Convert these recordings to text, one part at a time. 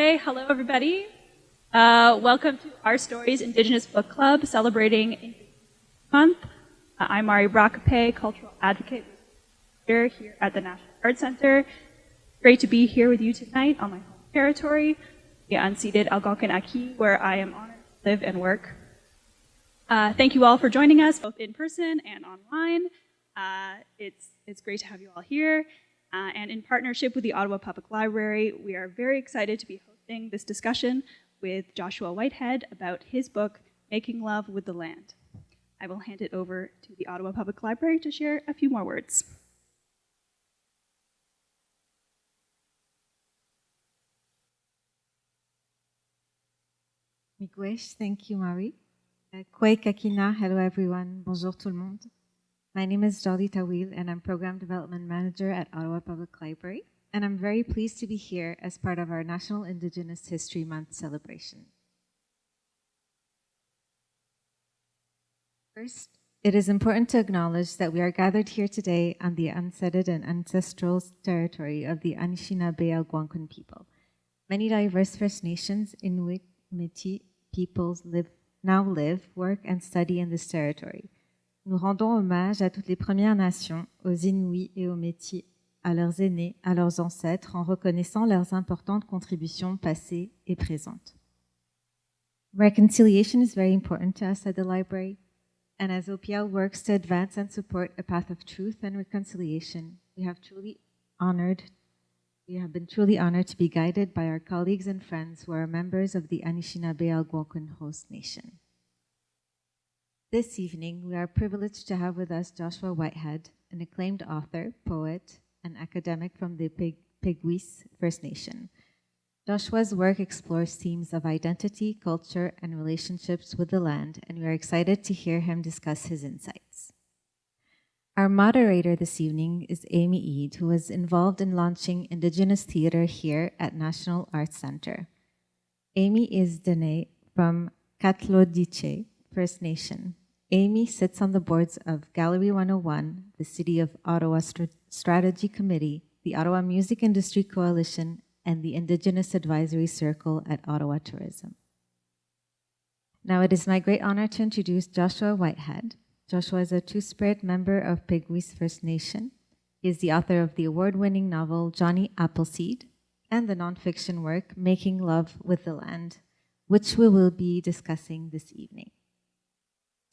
Okay, hello everybody. Welcome to Our Stories Indigenous Book Club celebrating Indigenous Month. I'm Mari Brakape, cultural advocate here at the National Arts Center. Great to be here with you tonight on my home territory, the unceded Algonquin Aki, where I am honored to live and work. Thank you all for joining us, both in person and online. It's great to have you all here. And in partnership with the Ottawa Public Library, we are very excited to be hosting this discussion with Joshua Whitehead about his book, Making Love with the Land. I will hand it over to the Ottawa Public Library to share a few more words. Miigwech, thank you, Mari. Kwei kakina, hello everyone, bonjour tout le monde. My name is Jolly Tawil, and I'm Program Development Manager at Ottawa Public Library, and I'm very pleased to be here as part of our National Indigenous History Month celebration. First, it is important to acknowledge that we are gathered here today on the unceded and ancestral territory of the Anishinaabe Algonquin people. Many diverse First Nations, Inuit, Métis peoples now live, work, and study in this territory. Nous rendons hommage à toutes les Premières Nations, aux Inuits et aux Métis, à leurs aînés, à leurs ancêtres, en reconnaissant leurs importantes contributions passées et présentes. Reconciliation is very important to us at the library, and as OPL works to advance and support a path of truth and reconciliation, we have been truly honored to be guided by our colleagues and friends who are members of the Anishinaabe Algonquin host nation. This evening, we are privileged to have with us Joshua Whitehead, an acclaimed author, poet, and academic from the Peguis First Nation. Joshua's work explores themes of identity, culture, and relationships with the land, and we are excited to hear him discuss his insights. Our moderator this evening is Amy Eade, who was involved in launching Indigenous theater here at National Arts Center. Amy is Dene from Katlodiche First Nation. Amy sits on the boards of Gallery 101, the City of Ottawa Strategy Committee, the Ottawa Music Industry Coalition, and the Indigenous Advisory Circle at Ottawa Tourism. Now it is my great honor to introduce Joshua Whitehead. Joshua is a Two-Spirit member of Peguis First Nation. He is the author of the award-winning novel Johnny Appleseed and the nonfiction work Making Love with the Land, which we will be discussing this evening.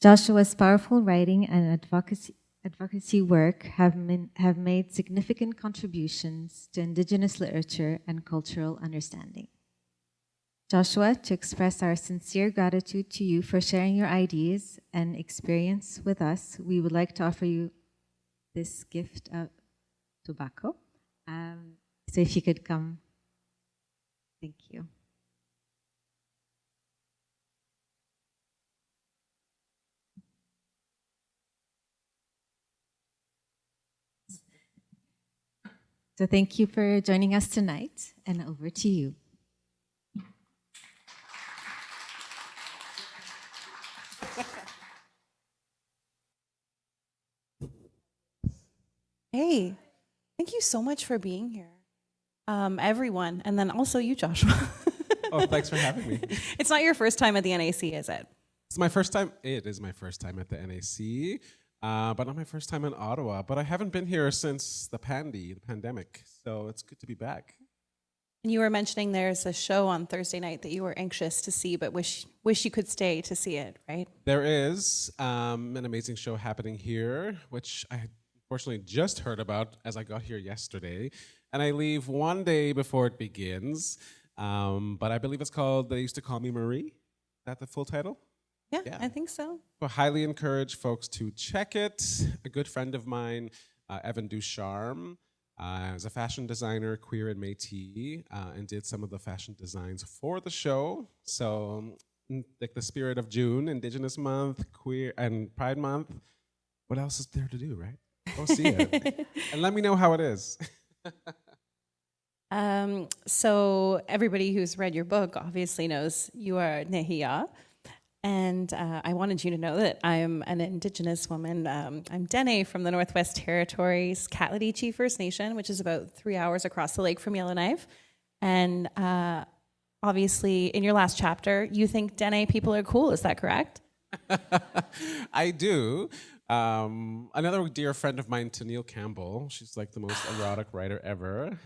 Joshua's powerful writing and advocacy work have made significant contributions to Indigenous literature and cultural understanding. Joshua, to express our sincere gratitude to you for sharing your ideas and experience with us, we would like to offer you this gift of tobacco. So if you could come, thank you. So thank you for joining us tonight, and over to you. Hey, thank you so much for being here, everyone, and then also you, Joshua. Oh, thanks for having me. It's not your first time at the NAC, is it? It's my first time. It is my first time at the NAC, but not my first time in Ottawa. But I haven't been here since the pandemic, so it's good to be back. And you were mentioning there's a show on Thursday night that you were anxious to see, but wish you could stay to see it, right? There is an amazing show happening here, which I unfortunately just heard about as I got here yesterday, and I leave one day before it begins. But I believe it's called They Used to Call Me Marie. Is that the full title? Yeah, I think so. I highly encourage folks to check it. A good friend of mine, Evan Ducharme, is a fashion designer, queer and Métis, and did some of the fashion designs for the show. So, like the spirit of June, Indigenous Month, Queer, and Pride Month, what else is there to do, right? Go see it. And let me know how it is. So everybody who's read your book obviously knows you are Nehia. And I wanted you to know that I'm an Indigenous woman. I'm Dene from the Northwest Territories, Katladichi First Nation, which is about 3 hours across the lake from Yellowknife. And obviously, in your last chapter, you think Dene people are cool. Is that correct? I do. Another dear friend of mine, Tennille Campbell, she's like the most erotic writer ever,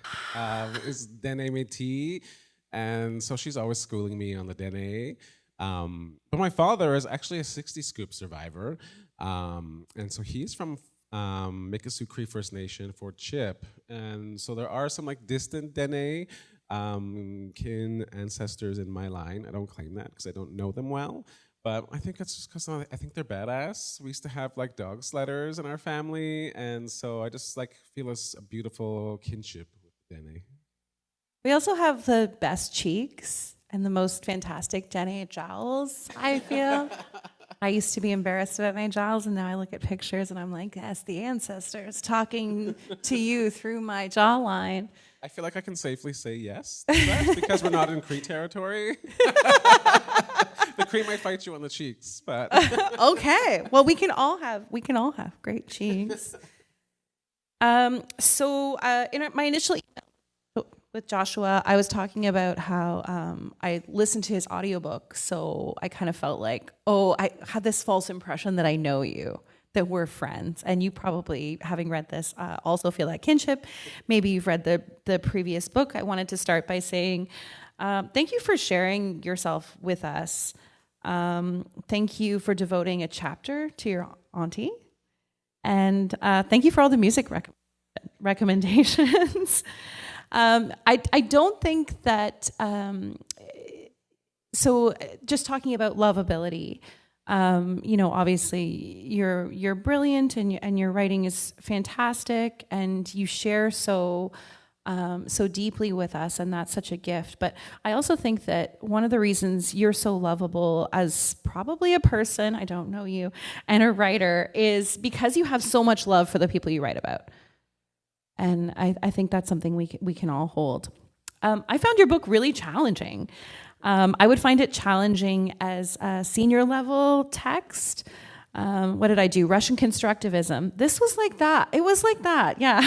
is Dene Métis. And so she's always schooling me on the Dene. But my father is actually a 60 Scoop survivor. And so he's from Oji-Cree First Nation, Fort Chip. And so there are some like distant Dene kin ancestors in my line. I don't claim that because I don't know them well. But I think it's just because I think they're badass. We used to have like dog sledders in our family. And so I just like feel a beautiful kinship with Dene. We also have the best cheeks and the most fantastic Dene jowls, I feel. I used to be embarrassed about my jowls, and now I look at pictures and I'm like, yes, the ancestors talking to you through my jawline. I feel like I can safely say yes to that because we're not in Cree territory. The Cree might fight you on the cheeks, but okay. Well, we can all have great cheeks. So in my initial email with Joshua, I was talking about how I listened to his audiobook, so I kind of felt like, I had this false impression that I know you, that we're friends. And you probably, having read this, also feel that kinship. Maybe you've read the previous book. I wanted to start by saying thank you for sharing yourself with us. Thank you for devoting a chapter to your auntie. And thank you for all the music recommendations. I don't think that, so just talking about lovability, obviously you're brilliant and your writing is fantastic and you share so deeply with us, and that's such a gift. But I also think that one of the reasons you're so lovable as probably a person, I don't know you, and a writer is because you have so much love for the people you write about. And I think that's something we can all hold. I found your book really challenging. I would find it challenging as a senior level text. What did I do? Russian constructivism. This was like that. It was like that, yeah.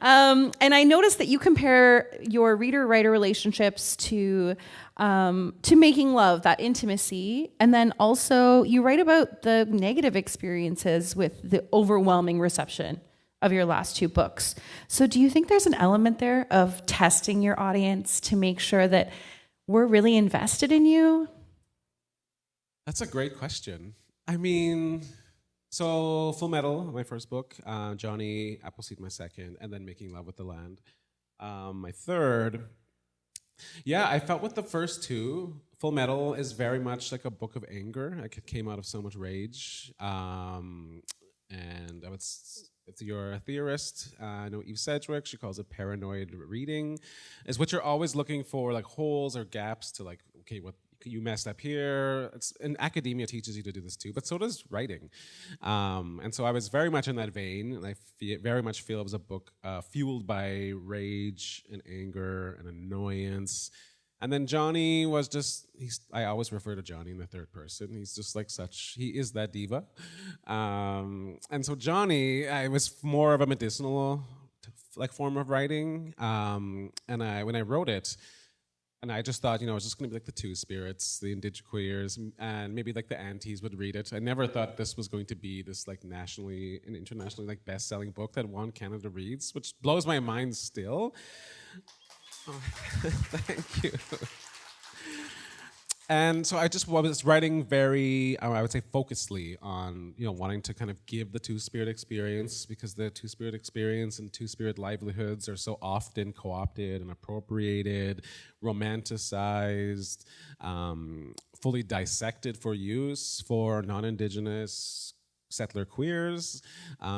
And I noticed that you compare your reader-writer relationships to making love, that intimacy, and then also you write about the negative experiences with the overwhelming reception of your last two books. So do you think there's an element there of testing your audience to make sure that we're really invested in you? That's a great question. I mean, so Full Metal, my first book, Johnny Appleseed, my second, and then Making Love with the Land, my third. Yeah, I felt with the first two, Full Metal is very much like a book of anger. Like it came out of so much rage. And if you're a theorist, I know Eve Sedgwick, she calls it paranoid reading, is what you're always looking for, like holes or gaps to like, okay, what you messed up here. And academia teaches you to do this too, but so does writing. And so I was very much in that vein, and I very much feel it was a book fueled by rage and anger and annoyance. And then Johnny was just, I always refer to Johnny in the third person. He's just like he is that diva. And so Johnny, I was more of a medicinal like form of writing. And when I wrote it, and I just thought, it's just gonna be like the Two Spirits, the Indig-queers, and maybe like the aunties would read it. I never thought this was going to be this like nationally and internationally like best-selling book that won Canada Reads, which blows my mind still. Oh, thank you. And so I just was writing very, I would say, focusedly on, wanting to kind of give the Two-Spirit experience, because the Two-Spirit experience and Two-Spirit livelihoods are so often co-opted and appropriated, romanticized, fully dissected for use for non-Indigenous settler queers,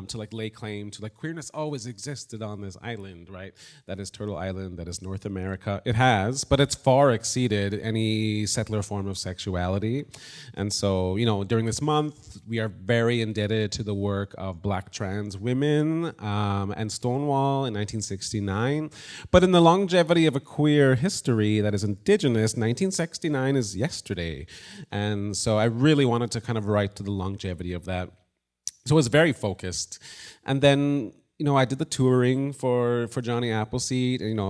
to like lay claim to like queerness always existed on this island, right? That is Turtle Island, that is North America. It has, but it's far exceeded any settler form of sexuality. And so, during this month, we are very indebted to the work of Black trans women and Stonewall in 1969. But in the longevity of a queer history that is Indigenous, 1969 is yesterday. And so I really wanted to kind of write to the longevity of that. So it was very focused. And then, I did the touring for Johnny Appleseed. And,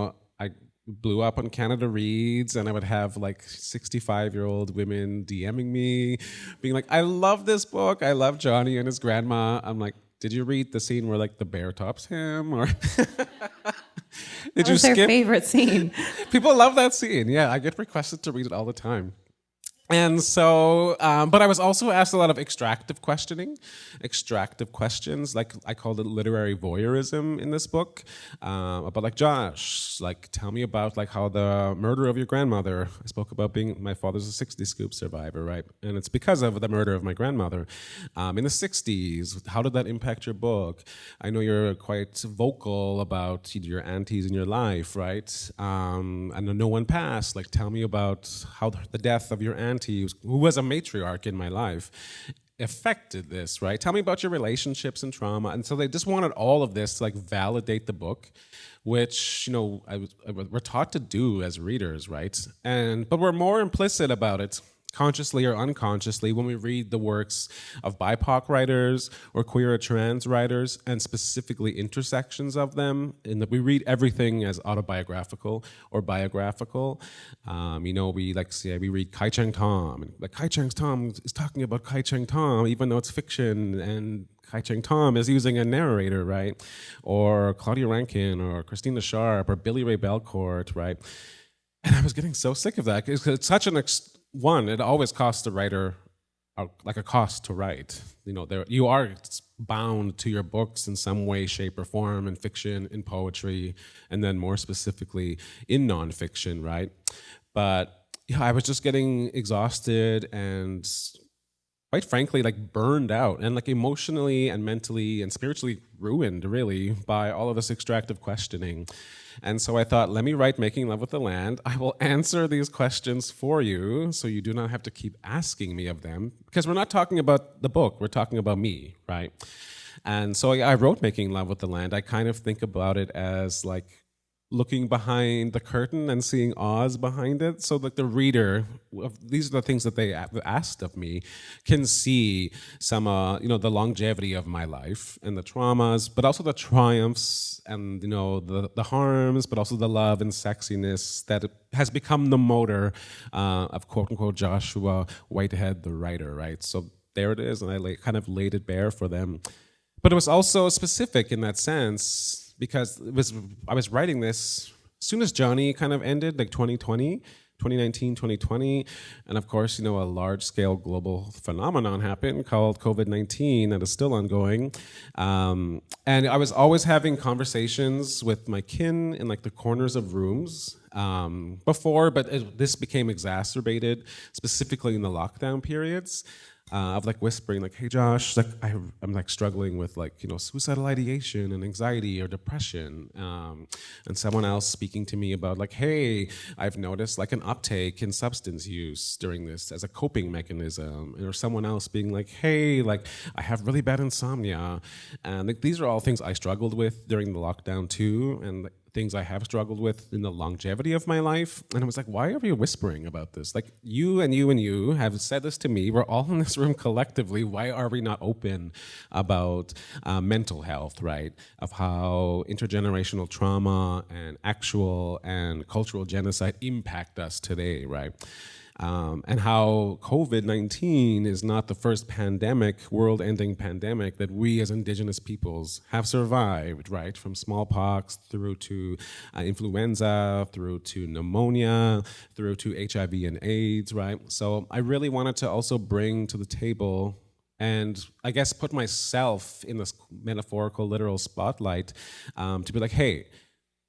I blew up on Canada Reads, and I would have like 65-year-old women DMing me, being like, I love this book. I love Johnny and his grandma. I'm like, did you read the scene where like the bear tops him? Or did you What's their skip? favorite scene? People love that scene. Yeah, I get requested to read it all the time. And so, but I was also asked a lot of extractive questions, like I called it literary voyeurism in this book, about like, Josh, like, tell me about like how the murder of your grandmother, I spoke about being, my father's a 60 scoop survivor, right? And it's because of the murder of my grandmother in the 60s. How did that impact your book? I know you're quite vocal about your aunties in your life, right? And no one passed. Like, tell me about how the death of your auntie, who was a matriarch in my life, affected this, right? Tell me about your relationships and trauma. And so they just wanted all of this to like validate the book, which, you know, we're taught to do as readers, right? But we're more implicit about it, consciously or unconsciously, when we read the works of BIPOC writers or queer or trans writers, and specifically intersections of them, in that we read everything as autobiographical or biographical. You know, we like say we read Kai Cheng Tom, and like Kai Cheng Tom is talking about Kai Cheng Tom, even though it's fiction, and Kai Cheng Tom is using a narrator, right? Or Claudia Rankin, or Christina Sharp, or Billy Ray Belcourt, right? And I was getting so sick of that. It's such an it always costs the writer like a cost to write. You know, you are bound to your books in some way, shape, or form, in fiction, in poetry, and then more specifically in nonfiction, right? But yeah, I was just getting exhausted and, quite frankly, like burned out and like emotionally and mentally and spiritually ruined, really, by all of this extractive questioning. And so I thought, let me write Making Love with the Land. I will answer these questions for you so you do not have to keep asking me of them, because we're not talking about the book, we're talking about me, right? And so I wrote Making Love with the Land. I kind of think about it as like looking behind the curtain and seeing Oz behind it, so that the reader, these are the things that they asked of me, can see some, you know, the longevity of my life and the traumas, but also the triumphs and, you know, the harms, but also the love and sexiness that has become the motor of quote unquote Joshua Whitehead, the writer, right? So there it is, and I kind of laid it bare for them. But it was also specific in that sense, because I was writing this as soon as Johnny kind of ended, like 2019, 2020. And of course, you know, a large-scale global phenomenon happened called COVID-19 that is still ongoing. And I was always having conversations with my kin in like the corners of rooms before, but this became exacerbated, specifically in the lockdown periods. Of like whispering, like, hey Josh, like I'm like struggling with like, you know, suicidal ideation and anxiety or depression, and someone else speaking to me about like, hey, I've noticed like an uptake in substance use during this as a coping mechanism, or someone else being like, hey, like I have really bad insomnia, and like, these are all things I struggled with during the lockdown too, and like, things I have struggled with in the longevity of my life. And I was like, why are we whispering about this? Like, you and you and you have said this to me. We're all in this room collectively. Why are we not open about mental health, right? Of how intergenerational trauma and actual and cultural genocide impact us today, right? And how COVID-19 is not the first pandemic, world-ending pandemic that we as Indigenous peoples have survived, right? From smallpox through to influenza, through to pneumonia, through to HIV and AIDS, right? So I really wanted to also bring to the table and I guess put myself in this metaphorical, literal spotlight to be like, hey,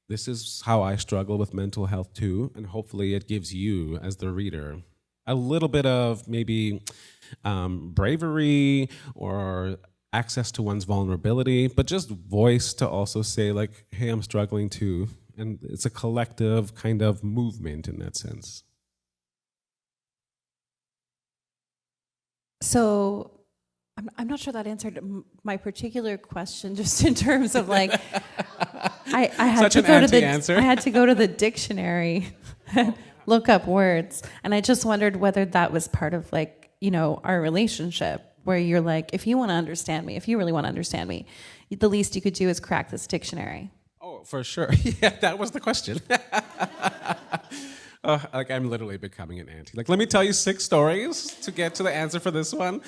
this is how I struggle with mental health too, and hopefully it gives you, as the reader, a little bit of maybe bravery or access to one's vulnerability, but just voice to also say like, hey, I'm struggling too. And it's a collective kind of movement in that sense. So I'm not sure that answered my particular question, just in terms of like, I had to go to the dictionary and look up words, and I just wondered whether that was part of like, you know, our relationship, where you're like, if you want to understand me, if you really want to understand me, the least you could do is crack this dictionary. Oh, for sure. Yeah, that was the question. Like I'm literally becoming an auntie. Like, let me tell you 6 stories to get to the answer for this one.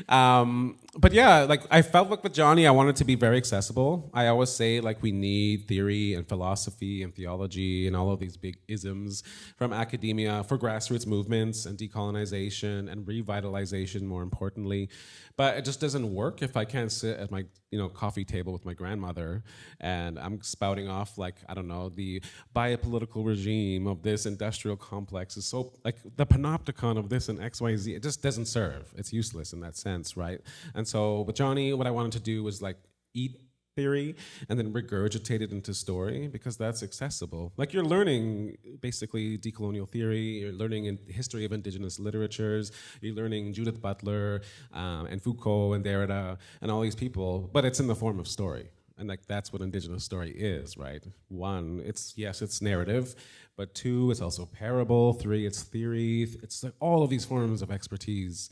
But yeah, like I felt like with Johnny, I wanted to be very accessible. I always say like we need theory and philosophy and theology and all of these big isms from academia for grassroots movements and decolonization and revitalization, more importantly. But it just doesn't work if I can't sit at my coffee table with my grandmother and I'm spouting off like, I don't know, the biopolitical regime of this industrial complex is so, like the panopticon of this and XYZ, it just doesn't serve. It's useless in that sense, right? And so with Johnny, what I wanted to do was like eat theory and then regurgitate it into story because that's accessible. Like you're learning basically decolonial theory, you're learning in history of indigenous literatures, you're learning Judith Butler and Foucault and Derrida and all these people, but it's in the form of story. And like that's what indigenous story is, right? 1, it's narrative, but 2, it's also parable, 3, it's theory, it's like all of these forms of expertise.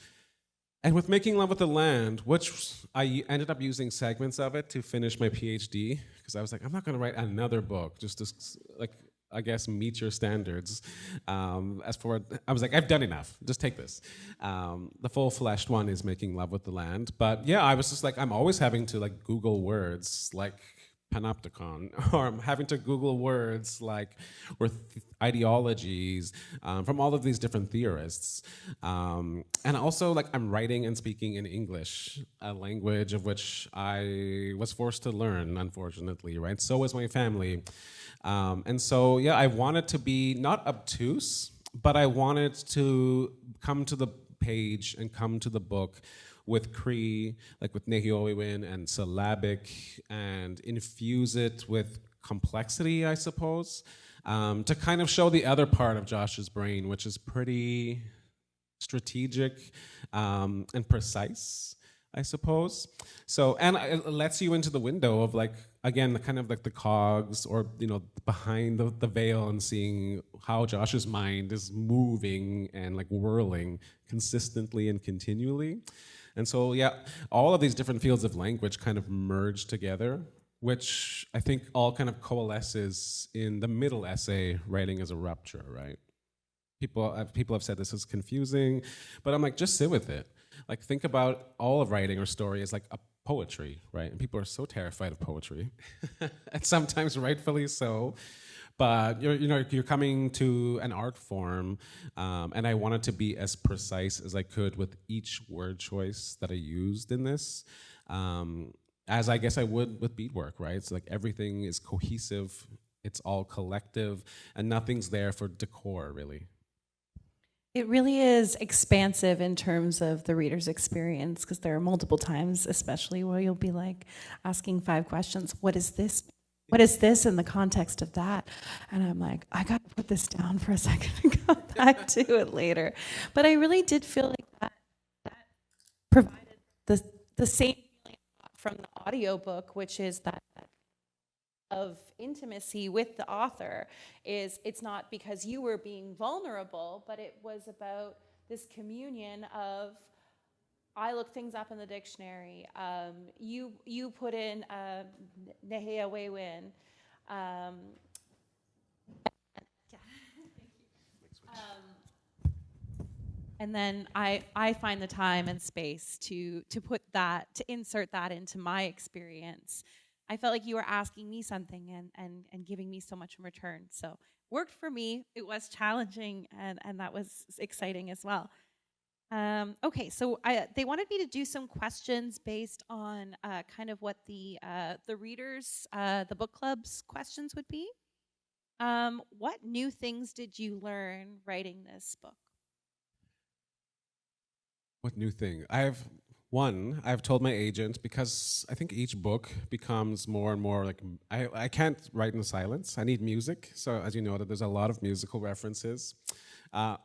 And with Making Love with the Land, which I ended up using segments of it to finish my PhD, because I was like, I'm not gonna write another book just to, like, I guess, meet your standards. I was like, I've done enough, just take this. The full-fleshed one is Making Love with the Land. But yeah, I was just like, I'm always having to like Google words like panopticon, or I'm having to Google words like, or ideologies from all of these different theorists. And also like I'm writing and speaking in English, a language of which I was forced to learn, unfortunately, right? So was my family. And so, yeah, I wanted to be not obtuse, but I wanted to come to the page and come to the book with Cree, like with Nehiowewin and syllabic, and infuse it with complexity, I suppose, to kind of show the other part of Josh's brain, which is pretty strategic and precise, I suppose. So, and it lets you into the window of like, again, the kind of like the cogs or, behind the veil and seeing how Josh's mind is moving and like whirling consistently and continually. And so, yeah, all of these different fields of language kind of merge together, which I think all kind of coalesces in the middle essay, Writing as a Rupture, right? People have said this is confusing, but I'm like, just sit with it. Like, think about all of writing or story as like a poetry, right? And people are so terrified of poetry, and sometimes rightfully so. But you're coming to an art form, and I wanted to be as precise as I could with each word choice that I used in this, as I guess I would with beadwork, right? It's like everything is cohesive, it's all collective, and nothing's there for decor, really. It really is expansive in terms of the reader's experience, because there are multiple times, especially where you'll be like asking 5 questions. What is this? What is this in the context of that? And I'm like, I got to put this down for a second and come back to it later. But I really did feel like that provided the same feeling from the audiobook, which is that of intimacy with the author. It's not because you were being vulnerable, but it was about this communion of, I look things up in the dictionary. You put in Nehea Wewin. And then I find the time and space to put that, to insert that into my experience. I felt like you were asking me something and giving me so much in return. So worked for me. It was challenging, and that was exciting as well. Okay, so they wanted me to do some questions based on kind of what the readers, the book club's questions would be. What new things did you learn writing this book? What new thing? I've told my agent, because I think each book becomes more and more like, I can't write in silence. I need music. So as you know, that there's a lot of musical references.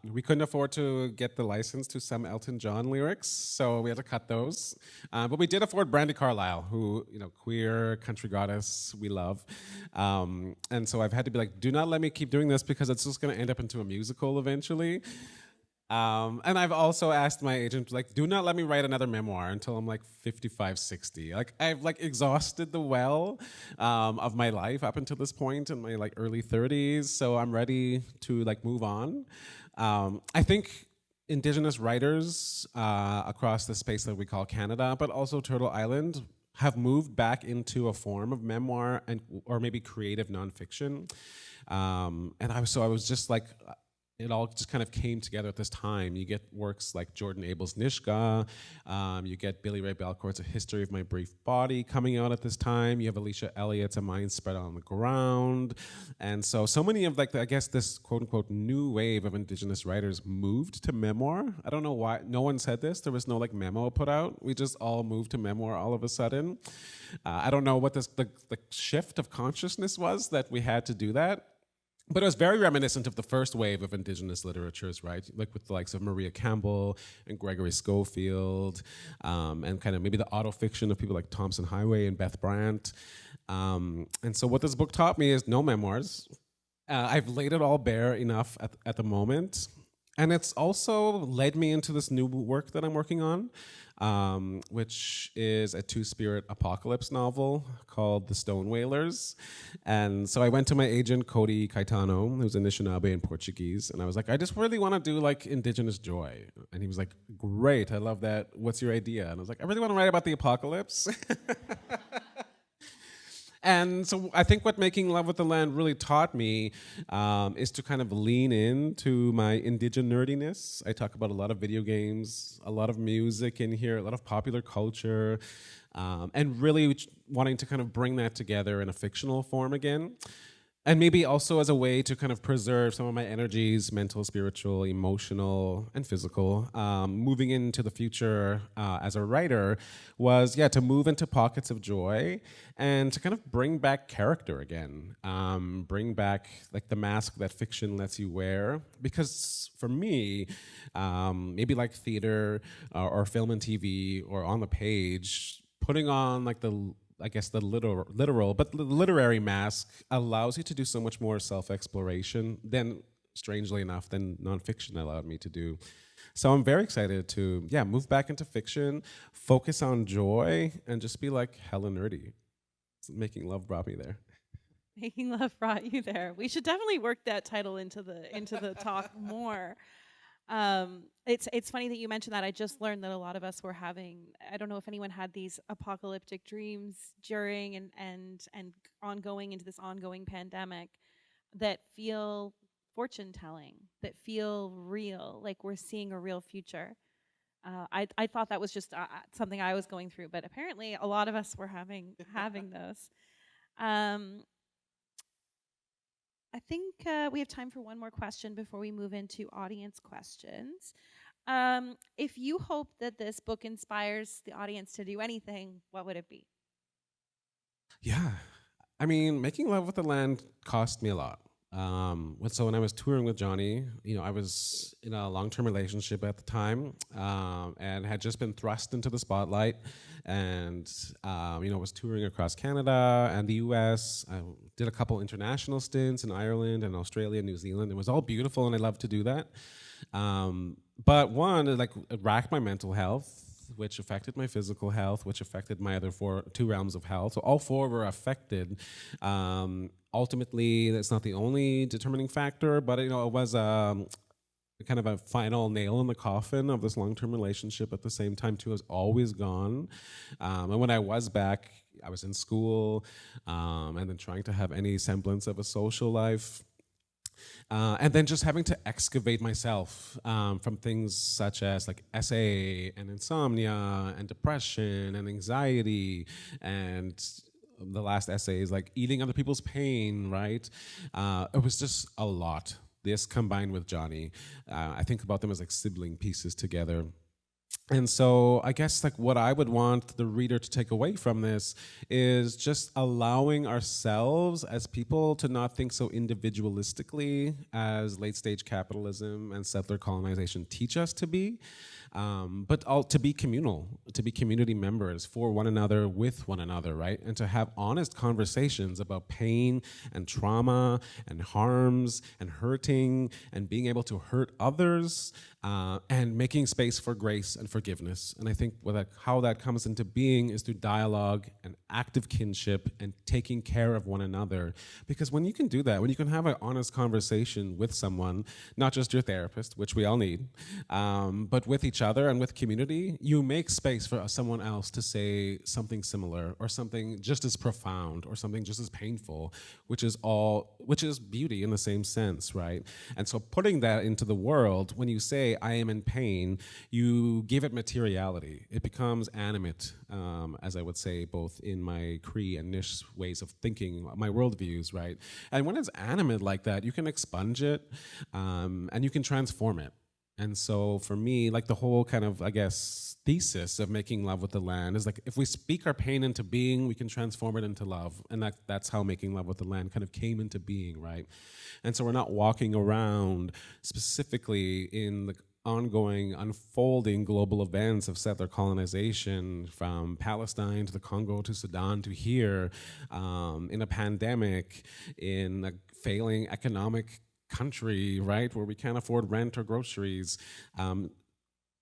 We couldn't afford to get the license to some Elton John lyrics, so we had to cut those. But we did afford Brandi Carlile, who, queer country goddess we love. And so I've had to be like, do not let me keep doing this because it's just going to end up into a musical eventually. And I've also asked my agent, like, do not let me write another memoir until I'm like 55, 60. Like, I've like exhausted the well of my life up until this point in my like early 30s. So I'm ready to like move on. I think Indigenous writers across the space that we call Canada, but also Turtle Island, have moved back into a form of memoir and or maybe creative nonfiction. And I was just like, it all just kind of came together at this time. You get works like Jordan Abel's Nishka, you get Billy Ray Belcourt's A History of My Brief Body coming out at this time. You have Alicia Elliott's A Mind Spread on the Ground. And so many of like, I guess this quote unquote new wave of Indigenous writers moved to memoir. I don't know why, no one said this. There was no like memo put out. We just all moved to memoir all of a sudden. I don't know what the shift of consciousness was that we had to do that. But it was very reminiscent of the first wave of Indigenous literatures, right? Like with the likes of Maria Campbell and Gregory Schofield, and kind of maybe the autofiction of people like Thompson Highway and Beth Brandt. And so what this book taught me is no memoirs. I've laid it all bare enough at the moment. And it's also led me into this new work that I'm working on, which is a two-spirit apocalypse novel called The Stone Whalers. And so I went to my agent, Cody Caetano, who's Anishinaabe and Portuguese, and I was like, I just really want to do like Indigenous joy. And he was like, great, I love that. What's your idea? And I was like, I really want to write about the apocalypse. And so I think what Making Love with the Land really taught me is to kind of lean into my indigenous nerdiness. I talk about a lot of video games, a lot of music in here, a lot of popular culture, and really wanting to kind of bring that together in a fictional form again. And maybe also as a way to kind of preserve some of my energies, mental, spiritual, emotional, and physical. Moving into the future as a writer was, to move into pockets of joy and to kind of bring back character again. Bring back like the mask that fiction lets you wear. Because for me, maybe like theater or film and TV or on the page, putting on like the literal, but the literary mask allows you to do so much more self-exploration than, strangely enough, than nonfiction allowed me to do. So I'm very excited to, move back into fiction, focus on joy, and just be like hella nerdy. Making Love brought me there. Making Love brought you there. We should definitely work that title into the talk more. It's funny that you mentioned that. I just learned that a lot of us were having, I don't know if anyone had these apocalyptic dreams during and ongoing into this ongoing pandemic that feel fortune telling, that feel real, like we're seeing a real future. I thought that was just something I was going through, but apparently a lot of us were having those. I think we have time for one more question before we move into audience questions. If you hope that this book inspires the audience to do anything, what would it be? Yeah. I mean, Making Love with the Land cost me a lot. So when I was touring with Johnny, I was in a long-term relationship at the time, and had just been thrust into the spotlight, and was touring across Canada and the U.S. I did a couple international stints in Ireland and Australia and New Zealand. It was all beautiful, and I love to do that. But one, it racked my mental health, which affected my physical health, which affected my other two realms of health. So all four were affected. Ultimately, that's not the only determining factor, but it was kind of a final nail in the coffin of this long-term relationship. At the same time, too, I was always gone. And when I was back, I was in school, and then trying to have any semblance of a social life. And then just having to excavate myself from things such as like SA and insomnia and depression and anxiety, and the last essay is like eating other people's pain, right? It was just a lot. This combined with Johnny, I think about them as like sibling pieces together. And so I guess like what I would want the reader to take away from this is just allowing ourselves as people to not think so individualistically as late stage capitalism and settler colonization teach us to be, but all to be communal, to be community members for one another, with one another, right? And to have honest conversations about pain and trauma and harms and hurting and being able to hurt others, and making space for grace and forgiveness. And I think how that comes into being is through dialogue and active kinship and taking care of one another. Because when you can do that, when you can have an honest conversation with someone, not just your therapist, which we all need, but with each other and with community, you make space for someone else to say something similar or something just as profound or something just as painful, which is beauty in the same sense, right? And so putting that into the world, when you say, I am in pain, you give it materiality. It becomes animate, as I would say, both in my Cree and Nish ways of thinking, my worldviews, right? And when it's animate like that, you can expunge it, and you can transform it. And so for me, like the whole kind of, I guess, thesis of making love with the land is like, if we speak our pain into being, we can transform it into love. And that's how making love with the land kind of came into being, right? And so we're not walking around specifically in the ongoing, unfolding global events of settler colonization from Palestine to the Congo to Sudan to here, in a pandemic, in a failing economic country, right, where we can't afford rent or groceries.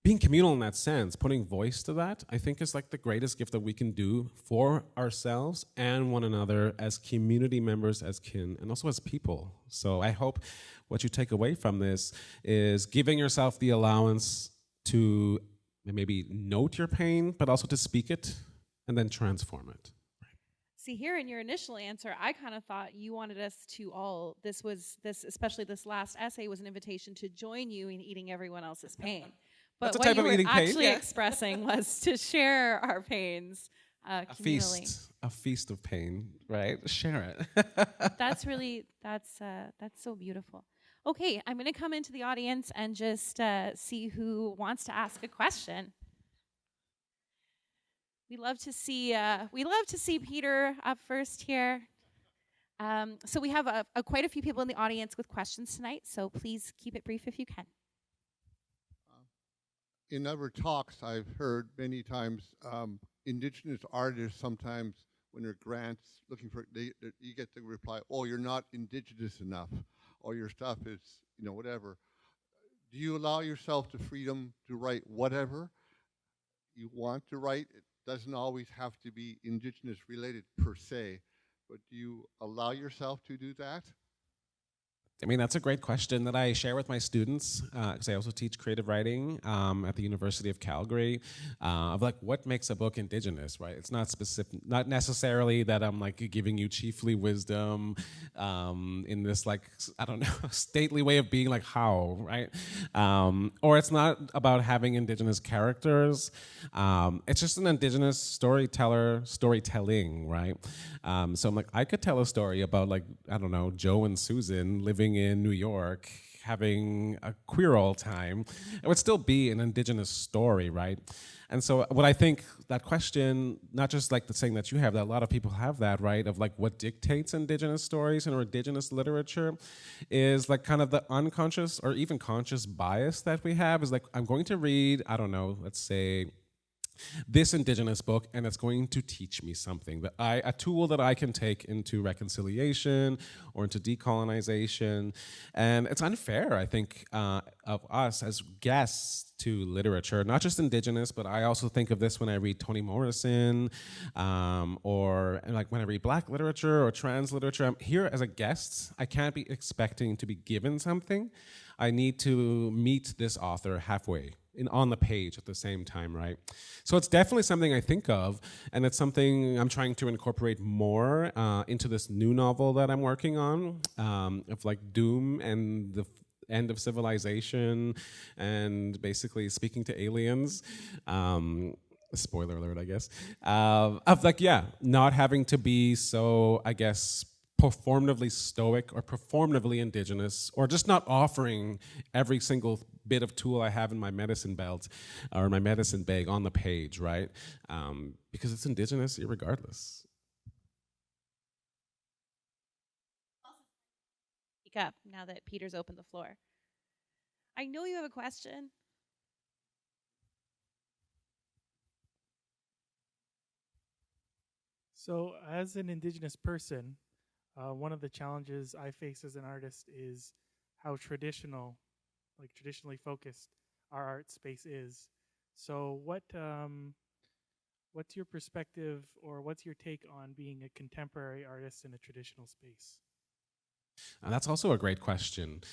Being communal in that sense, putting voice to that, I think is like the greatest gift that we can do for ourselves and one another as community members, as kin, and also as people. So I hope what you take away from this is giving yourself the allowance to maybe note your pain, but also to speak it and then transform it. See, here in your initial answer, I kind of thought you wanted us to all, especially this last essay was an invitation to join you in eating everyone else's pain. But That's a type what of you were eating pain, actually yeah. expressing was to share our pains communally. A feast of pain, right? Share it. That's so beautiful. Okay, I'm going to come into the audience and just see who wants to ask a question. We love to see Peter up first here. So we have quite a few people in the audience with questions tonight. So please keep it brief if you can. In other talks, I've heard many times Indigenous artists sometimes, when they're grants looking for, you get the reply, "Oh, you're not Indigenous enough," or "Your stuff is, whatever." Do you allow yourself the freedom to write whatever you want to write? It doesn't always have to be Indigenous related per se, but do you allow yourself to do that? I mean, that's a great question that I share with my students, because I also teach creative writing at the University of Calgary, of like, what makes a book Indigenous, right? It's not specific, not necessarily that I'm like giving you chiefly wisdom in this like, I don't know, stately way of being, like how, right? Or it's not about having Indigenous characters. It's just an Indigenous storytelling, right? So I'm like, I could tell a story about like, I don't know, Joe and Susan living in New York, having a queer old time. It would still be an Indigenous story, right? And so what I think that question, not just like the saying that you have, that a lot of people have that, right, of like what dictates Indigenous stories and Indigenous literature is like kind of the unconscious or even conscious bias that we have is like, I'm going to read, I don't know, let's say, this Indigenous book, and it's going to teach me something, a tool that I can take into reconciliation or into decolonization. And it's unfair, I think, of us as guests to literature, not just Indigenous, but I also think of this when I read Toni Morrison, or like when I read Black literature or trans literature. I'm here as a guest. I can't be expecting to be given something. I need to meet this author halfway. On the page at the same time, right? So it's definitely something I think of, and it's something I'm trying to incorporate more into this new novel that I'm working on, of like doom and the end of civilization, and basically speaking to aliens. Spoiler alert, I guess. Of like, yeah, not having to be so, I guess, performatively stoic or performatively Indigenous, or just not offering every single bit of tool I have in my medicine belt or my medicine bag on the page, right? Because it's Indigenous irregardless. Speak up now that Peter's opened the floor. I know you have a question. So, as an Indigenous person, one of the challenges I face as an artist is how traditional, like traditionally focused, our art space is. So, what's your perspective, or what's your take on being a contemporary artist in a traditional space? That's also a great question.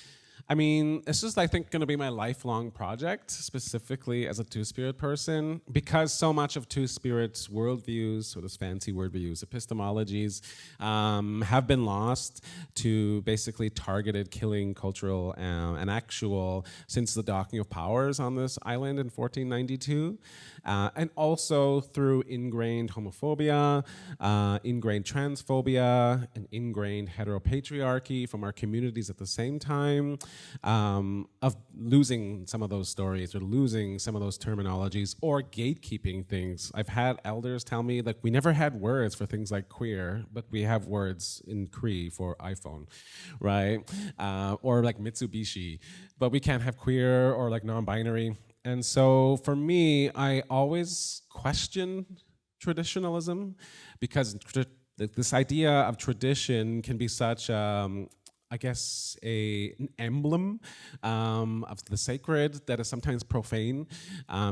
I mean, this is, I think, going to be my lifelong project, specifically as a Two-Spirit person, because so much of Two-Spirit's worldviews, or this fancy word we use, epistemologies, have been lost to basically targeted killing, cultural and actual, since the docking of powers on this island in 1492, and also through ingrained homophobia, ingrained transphobia, and ingrained heteropatriarchy from our communities at the same time, of losing some of those stories or losing some of those terminologies or gatekeeping things. I've had elders tell me that we never had words for things like queer, but we have words in Cree for iPhone, right? Or like Mitsubishi, but we can't have queer or like non-binary. And so for me, I always question traditionalism because this idea of tradition can be such I guess, an emblem of the sacred that is sometimes profane.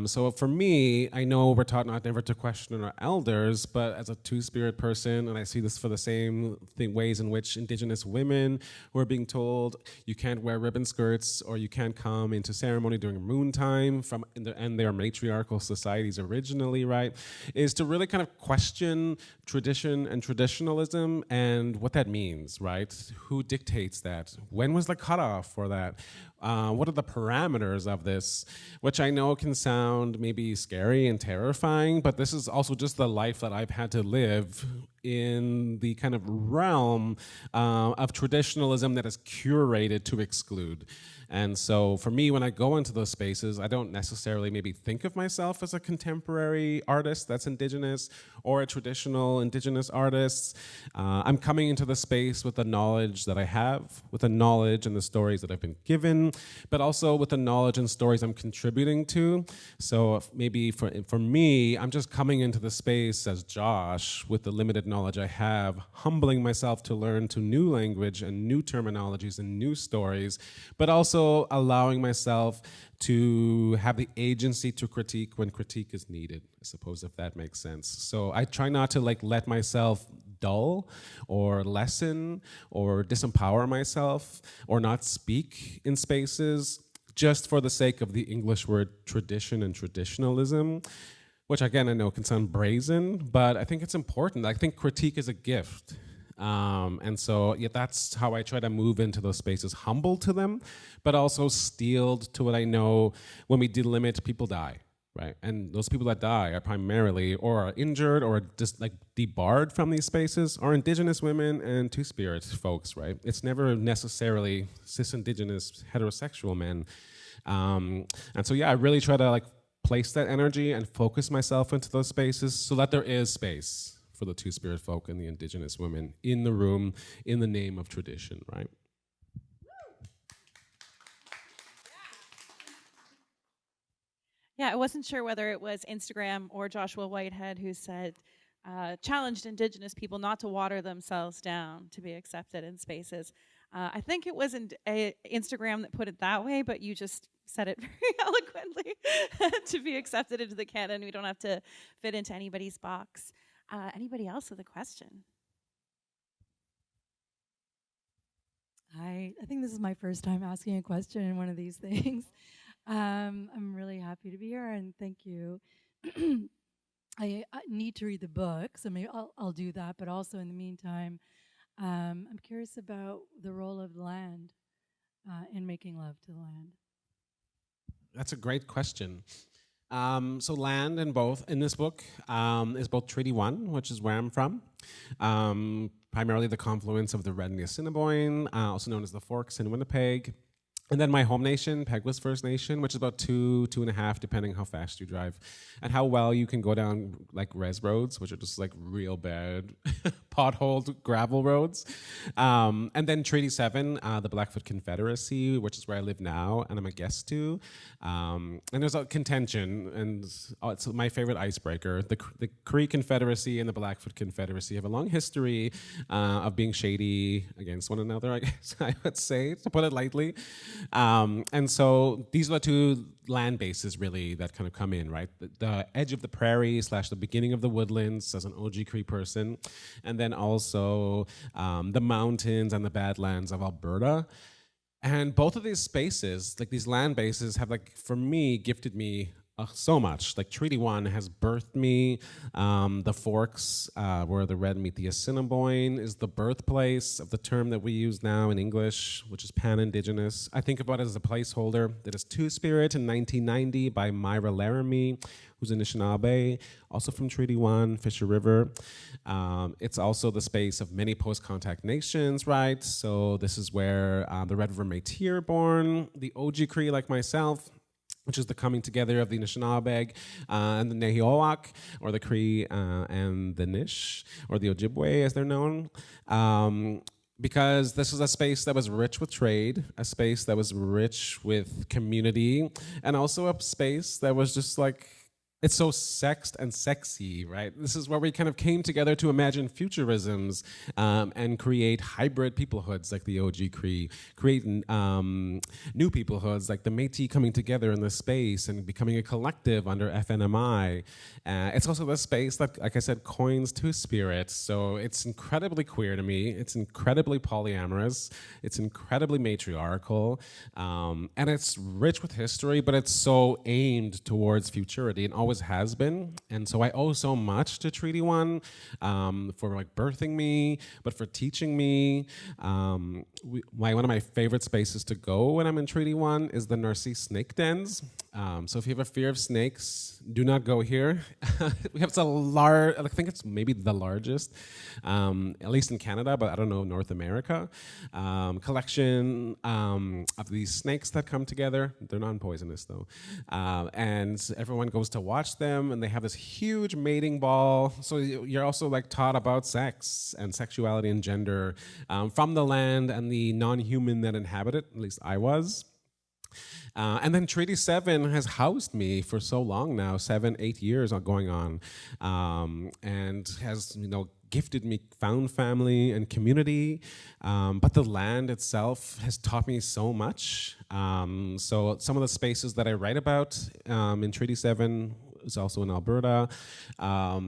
So for me, I know we're taught never to question our elders, but as a Two-Spirit person, and I see this for the same ways in which Indigenous women who are being told you can't wear ribbon skirts or you can't come into ceremony during moon time and their matriarchal societies originally, right, is to really kind of question tradition and traditionalism and what that means, right? Who dictates that? When was the cutoff for that? What are the parameters of this? Which I know can sound maybe scary and terrifying, but this is also just the life that I've had to live in the kind of realm of traditionalism that is curated to exclude. And so for me, when I go into those spaces, I don't necessarily maybe think of myself as a contemporary artist that's Indigenous or a traditional Indigenous artist. I'm coming into the space with the knowledge that I have, with the knowledge and the stories that I've been given, but also with the knowledge and stories I'm contributing to. So maybe for me, I'm just coming into the space as Josh with the limited knowledge I have, humbling myself to learn to new language and new terminologies and new stories, but also allowing myself to have the agency to critique when critique is needed, I suppose, if that makes sense. So I try not to let myself dull or lessen or disempower myself or not speak in spaces just for the sake of the English word tradition and traditionalism, which again I know can sound brazen, but I think it's important. I think critique is a gift. And so that's how I try to move into those spaces, humble to them, but also steeled to what I know. When we delimit, people die, right? And those people that die are primarily or are injured or just debarred from these spaces are Indigenous women and Two-Spirit folks, right? It's never necessarily cis-Indigenous heterosexual men. And so I really try to place that energy and focus myself into those spaces so that there is space for the Two-Spirit folk and the Indigenous women in the room in the name of tradition, right? Yeah, I wasn't sure whether it was Instagram or Joshua Whitehead who said, challenged Indigenous people not to water themselves down to be accepted in spaces. I think it was Instagram that put it that way, but you just said it very eloquently. To be accepted into the canon, we don't have to fit into anybody's box. Anybody else with a question? I think this is my first time asking a question in one of these things. I'm really happy to be here, and thank you. I need to read the book, so maybe I'll do that. But also, in the meantime, I'm curious about the role of the land in making love to the land. That's a great question. So land in this book is both Treaty 1, which is where I'm from, primarily the confluence of the Red and the Assiniboine, also known as the Forks in Winnipeg, And then my home nation, Peguis First Nation, which is about 2.5, depending how fast you drive, and how well you can go down like res roads, which are just like real bad potholed gravel roads. And then Treaty 7, the Blackfoot Confederacy, which is where I live now, and I'm a guest to. And there's a contention, and it's my favorite icebreaker. The Cree Confederacy and the Blackfoot Confederacy have a long history of being shady against one another, I guess I would say, to put it lightly. And so these are the two land bases really that kind of come in, right? The edge of the prairie / the beginning of the woodlands as an Oji-Cree person, and then also the mountains and the badlands of Alberta. And both of these spaces, like these land bases, have like, for me, gifted me so much. Like Treaty 1 has birthed me. The Forks, where the red meet the Assiniboine, is the birthplace of the term that we use now in English, which is pan-Indigenous. I think about it as a placeholder. That is Two-Spirit in 1990 by Myra Laramie, who's Anishinaabe, also from Treaty 1, Fisher River. It's also the space of many post-contact nations, right? So this is where the Red River Métis are born, the Oji-Cree like myself, which is the coming together of the Anishinaabe and the Nehiowak, or the Cree and the Nish, or the Ojibwe as they're known. Because this was a space that was rich with trade, a space that was rich with community, and also a space that was just like, it's so sexed and sexy, right? This is where we kind of came together to imagine futurisms and create hybrid peoplehoods like the Oji-Cree, create new peoplehoods like the Métis coming together in this space and becoming a collective under FNMI. It's also the space that, like I said, coins Two-Spirit. So it's incredibly queer to me. It's incredibly polyamorous. It's incredibly matriarchal. And it's rich with history, but it's so aimed towards futurity and always has been. And so I owe so much to Treaty 1 for like birthing me, but for teaching me. One of my favorite spaces to go when I'm in Treaty 1 is the Narcisse snake dens. So if you have a fear of snakes, do not go here. We have I think it's maybe the largest, at least in Canada, but I don't know, North America, collection of these snakes that come together. They're non-poisonous though. And everyone goes to watch them, and they have this huge mating ball. So you're also like taught about sex and sexuality and gender from the land and the non-human that inhabit it, at least I was. And then Treaty 7 has housed me for so long now, 7-8 years going on, and has, gifted me found family and community. But the land itself has taught me so much. So some of the spaces that I write about in Treaty 7 is also in Alberta,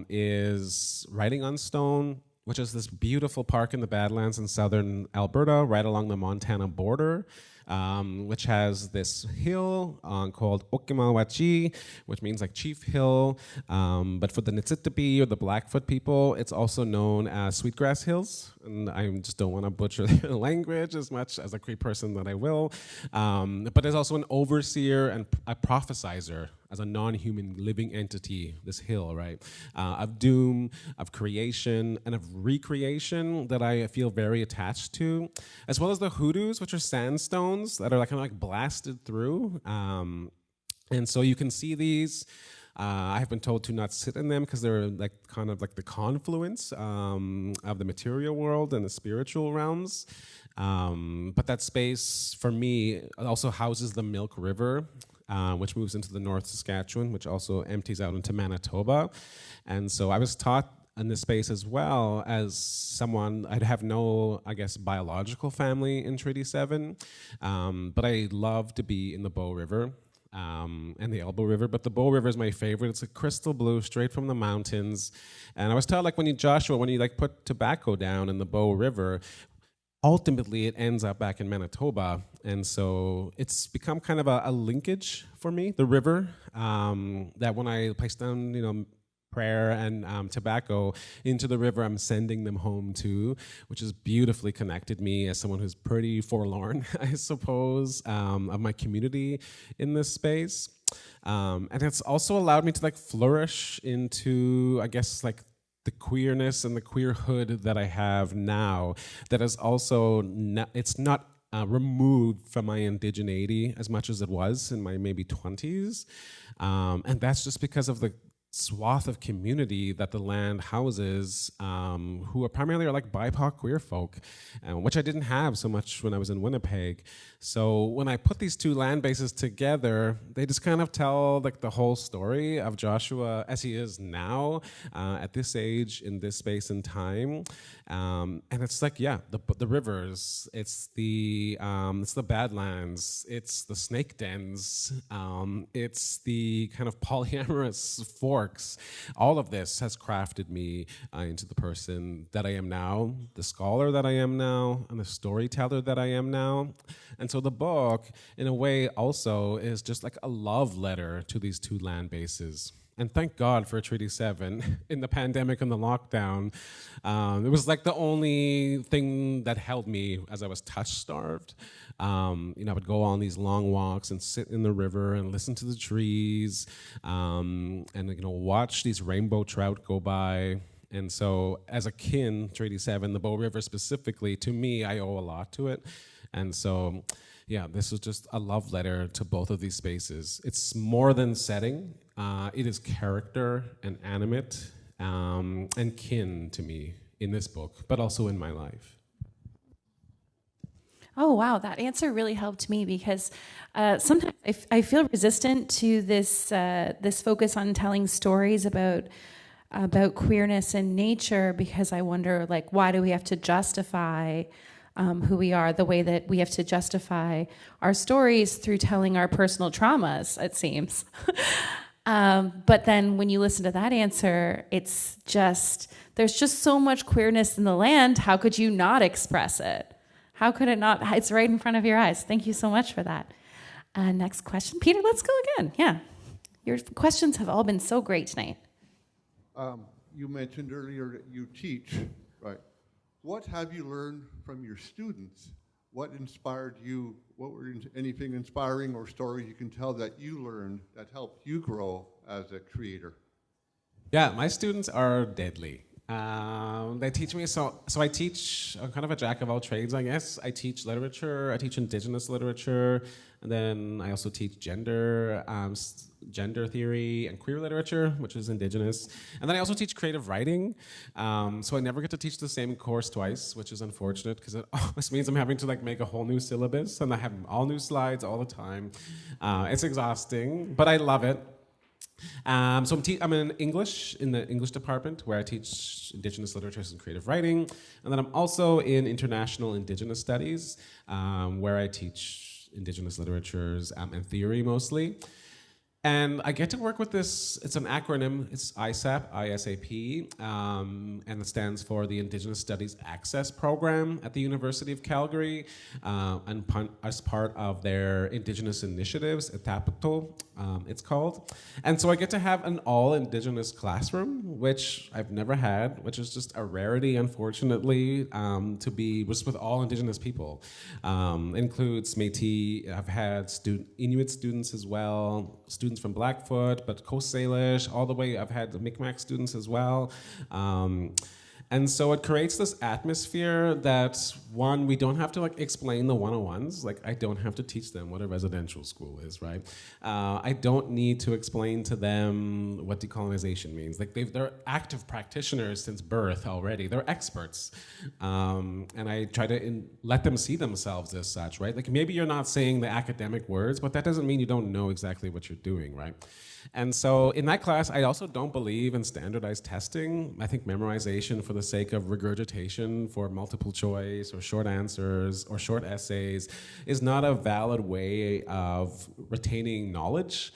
is Writing on Stone, which is this beautiful park in the Badlands in southern Alberta, right along the Montana border. Which has this hill called Okimawatchi, which means like Chief Hill. But for the Nitsitapi or the Blackfoot people, it's also known as Sweetgrass Hills. And I just don't want to butcher the language as much as a Cree person that I will. But there's also an overseer and a prophesizer as a non-human living entity, this hill, right? Of doom, of creation, and of recreation that I feel very attached to, as well as the hoodoos, which are sandstones that are kind of like blasted through. And so you can see these. I have been told to not sit in them because they're like kind of like the confluence of the material world and the spiritual realms. But that space for me also houses the Milk River, which moves into the North Saskatchewan, which also empties out into Manitoba. And so I was taught in this space as well as someone, I'd have no, I guess, biological family in Treaty 7, but I love to be in the Bow River. And the Elbow River, but the Bow River is my favorite. It's a crystal blue, straight from the mountains. And I was taught, like, when you like put tobacco down in the Bow River, ultimately it ends up back in Manitoba. And so it's become kind of a linkage for me, the river, that when I place down, prayer and tobacco into the river, I'm sending them home to, which has beautifully connected me as someone who's pretty forlorn, I suppose, of my community in this space. And it's also allowed me to like flourish into, I guess, like the queerness and the queerhood that I have now, that is also, it's not removed from my indigeneity as much as it was in my maybe 20s. And that's just because of the swath of community that the land houses, who are primarily like BIPOC queer folk, which I didn't have so much when I was in Winnipeg. So when I put these two land bases together, they just kind of tell like the whole story of Joshua as he is now, at this age, in this space and time. And it's like, yeah, the rivers, it's the Badlands, it's the snake dens, it's the kind of polyamorous forks. All of this has crafted me into the person that I am now, the scholar that I am now, and the storyteller that I am now. And so the book, in a way, also is just like a love letter to these two land bases. And thank God for Treaty 7 in the pandemic and the lockdown. It was like the only thing that held me as I was touch-starved. I would go on these long walks and sit in the river and listen to the trees, and watch these rainbow trout go by. And so as a kin, Treaty 7, the Bow River specifically, to me, I owe a lot to it. And so, yeah, this was just a love letter to both of these spaces. It's more than setting. It is character and animate, and kin to me in this book, but also in my life. Oh, wow. That answer really helped me because sometimes I feel resistant to this focus on telling stories about queerness and nature, because I wonder, like, why do we have to justify who we are the way that we have to justify our stories through telling our personal traumas, it seems. But then when you listen to that answer, it's just, there's just so much queerness in the land. How could you not express it? How could it not? It's right in front of your eyes. Thank you so much for that. Next question. Peter, let's go again. Yeah. Your questions have all been so great tonight. You mentioned earlier that you teach, right? What have you learned from your students? What inspired you? What were anything inspiring or stories you can tell that you learned that helped you grow as a creator? Yeah, my students are deadly. They teach me, so I teach, I'm kind of a jack of all trades, I guess. I teach literature, I teach Indigenous literature, and then I also teach gender theory and queer literature, which is Indigenous. And then I also teach creative writing. So I never get to teach the same course twice, which is unfortunate because it always means I'm having to like make a whole new syllabus, and I have all new slides all the time. It's exhausting, but I love it. So I'm in English, in the English department, where I teach Indigenous literatures and creative writing. And then I'm also in international Indigenous studies, where I teach Indigenous literatures and theory mostly. And I get to work with this, it's an acronym, it's ISAP, ISAP, and it stands for the Indigenous Studies Access Program at the University of Calgary, and as part of their Indigenous initiatives, Etapito, it's called. And so I get to have an all-Indigenous classroom, which I've never had, which is just a rarity, unfortunately, to be just with all Indigenous people. Includes Métis, I've had Inuit students as well, students from Blackfoot, but Coast Salish, all the way, I've had the Mi'kmaq students as well. And so it creates this atmosphere that, one, we don't have to like explain the 101s. Like, I don't have to teach them what a residential school is, right? I don't need to explain to them what decolonization means. Like, they're active practitioners since birth already. They're experts. And I try to let them see themselves as such, right? Like, maybe you're not saying the academic words, but that doesn't mean you don't know exactly what you're doing, right? And so in that class, I also don't believe in standardized testing. I think memorization for the sake of regurgitation for multiple choice or short answers or short essays is not a valid way of retaining knowledge.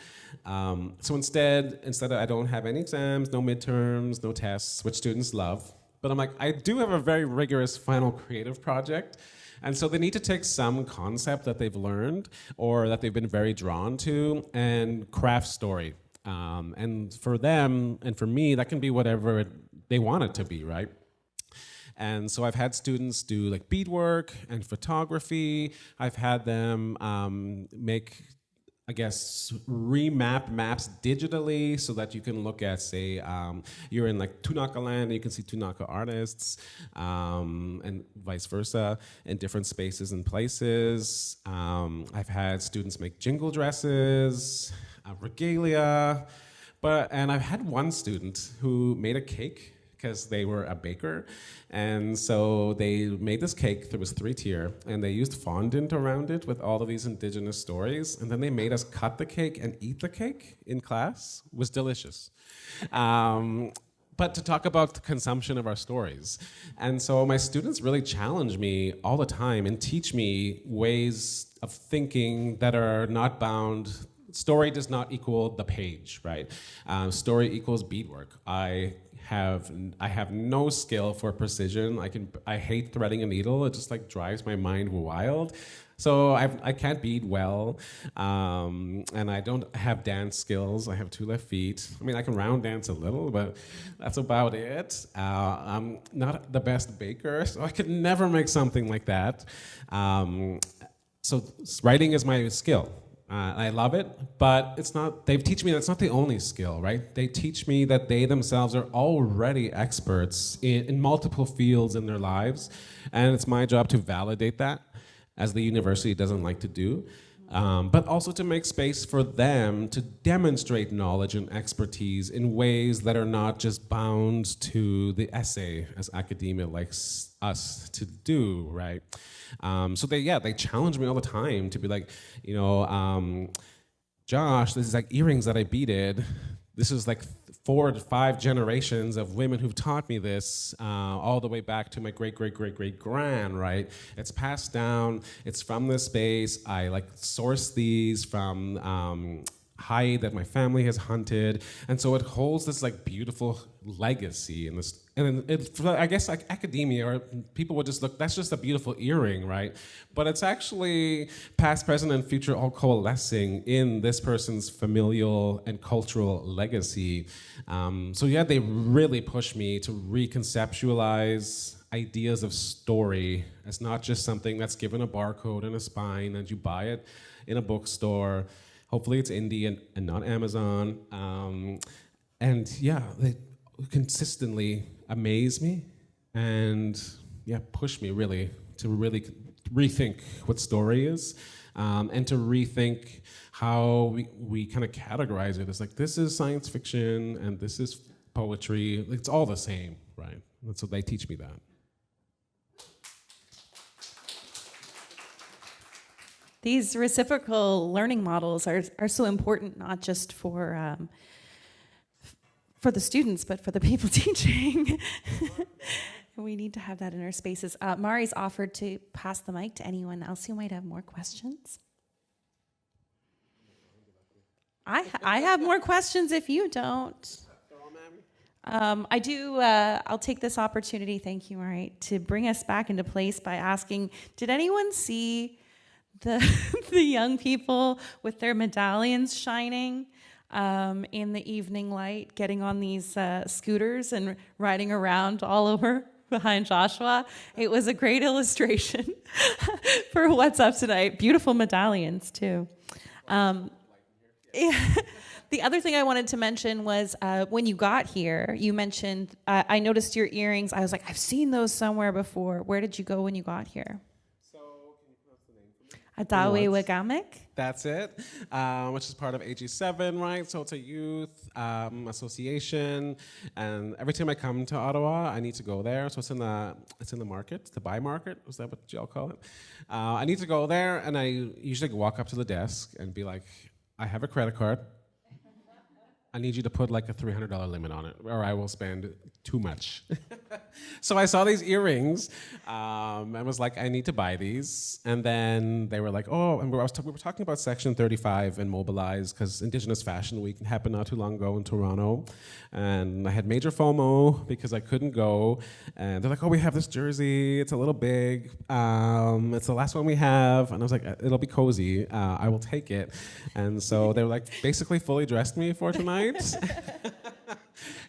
So instead, I don't have any exams, no midterms, no tests, which students love. But I'm like, I do have a very rigorous final creative project. And so they need to take some concept that they've learned or that they've been very drawn to and craft story. And for them and for me, that can be whatever they want it to be, right? And so I've had students do like beadwork and photography. I've had them make I guess, remap maps digitally so that you can look at, say, you're in like Tunaka land and you can see Tunaka artists, and vice versa, in different spaces and places. I've had students make jingle dresses, regalia, and I've had one student who made a cake because they were a baker. And so they made this cake that was 3-tier, and they used fondant around it with all of these indigenous stories. And then they made us cut the cake and eat the cake in class. It was delicious. But to talk about the consumption of our stories. And so my students really challenge me all the time and teach me ways of thinking that are not bound. Story does not equal the page, right? Story equals beadwork. I have no skill for precision. I hate threading a needle. It just like drives my mind wild. So I can't bead well, and I don't have dance skills. I have 2 left feet. I mean, I can round dance a little, but that's about it. I'm not the best baker, so I could never make something like that. So writing is my skill. I love it, but it's not. They teach me that's not the only skill, right? They teach me that they themselves are already experts in multiple fields in their lives, and it's my job to validate that, as the university doesn't like to do, but also to make space for them to demonstrate knowledge and expertise in ways that are not just bound to the essay, as academia likes us to do, right? So they challenge me all the time to be like, Josh, this is like earrings that I beaded. This is like 4 to 5 generations of women who've taught me this, all the way back to my great-great-great-great-gran, right? It's passed down, it's from this space. I like source these from hide that my family has hunted, and so it holds this like beautiful legacy in this. And I guess like academia or people would just look, that's just a beautiful earring, right? But it's actually past, present, and future all coalescing in this person's familial and cultural legacy. They really push me to reconceptualize ideas of story as not just something that's given a barcode and a spine and you buy it in a bookstore. Hopefully it's indie and not Amazon. They consistently amaze me and push me really to really rethink what story is, and to rethink how we kind of categorize it as like, this is science fiction and this is poetry. It's all the same, right? And so they teach me that. These reciprocal learning models are so important, not just for the students, but for the people teaching. We need to have that in our spaces. Mari's offered to pass the mic to anyone else who might have more questions. I have more questions if you don't. I do. I'll take this opportunity, thank you, Mari, to bring us back into place by asking, did anyone see the young people with their medallions shining in the evening light, getting on these scooters and riding around all over behind Joshua? It was a great illustration for what's up tonight. Beautiful medallions, too. The other thing I wanted to mention was when you got here, you mentioned, I noticed your earrings. I was like, I've seen those somewhere before. Where did you go when you got here? Adawe Wagamek. That's it, which is part of AG7, right? So it's a youth association, and every time I come to Ottawa, I need to go there. So it's in the market, the buy market. Is that what y'all call it? I need to go there, and I usually walk up to the desk and be like, I have a credit card. I need you to put like a $300 limit on it, or I will spend too much. So I saw these earrings, and was like, I need to buy these. And then they were like, oh, and we were talking about Section 35 and Mobilize, because Indigenous Fashion Week happened not too long ago in Toronto. And I had major FOMO because I couldn't go. And they're like, oh, we have this jersey. It's a little big. It's the last one we have. And I was like, it'll be cozy. I will take it. And so they were like, basically fully dressed me for tonight.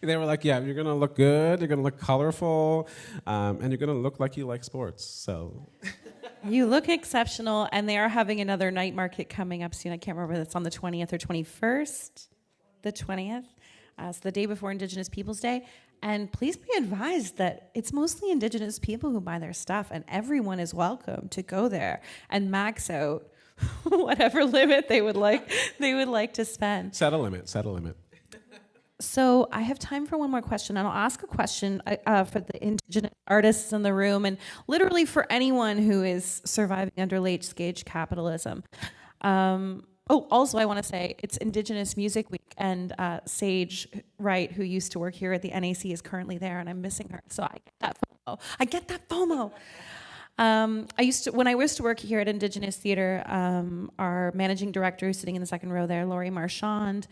They were like, yeah, you're going to look good, you're going to look colorful, and you're going to look like you like sports. So You look exceptional, and they are having another night market coming up soon. I can't remember if it's on the 20th or 21st. The 20th. So the day before Indigenous Peoples Day. And please be advised that it's mostly Indigenous people who buy their stuff, and everyone is welcome to go there and max out whatever limit they would like to spend. Set a limit. So I have time for one more question, and I'll ask a question for the Indigenous artists in the room, and literally for anyone who is surviving under late-stage capitalism. Also, I want to say it's Indigenous Music Week, and Sage Wright, who used to work here at the NAC, is currently there, and I'm missing her. So I get that FOMO. When I used to work here at Indigenous Theatre, our managing director, who's sitting in the second row there, Laurie Marchand,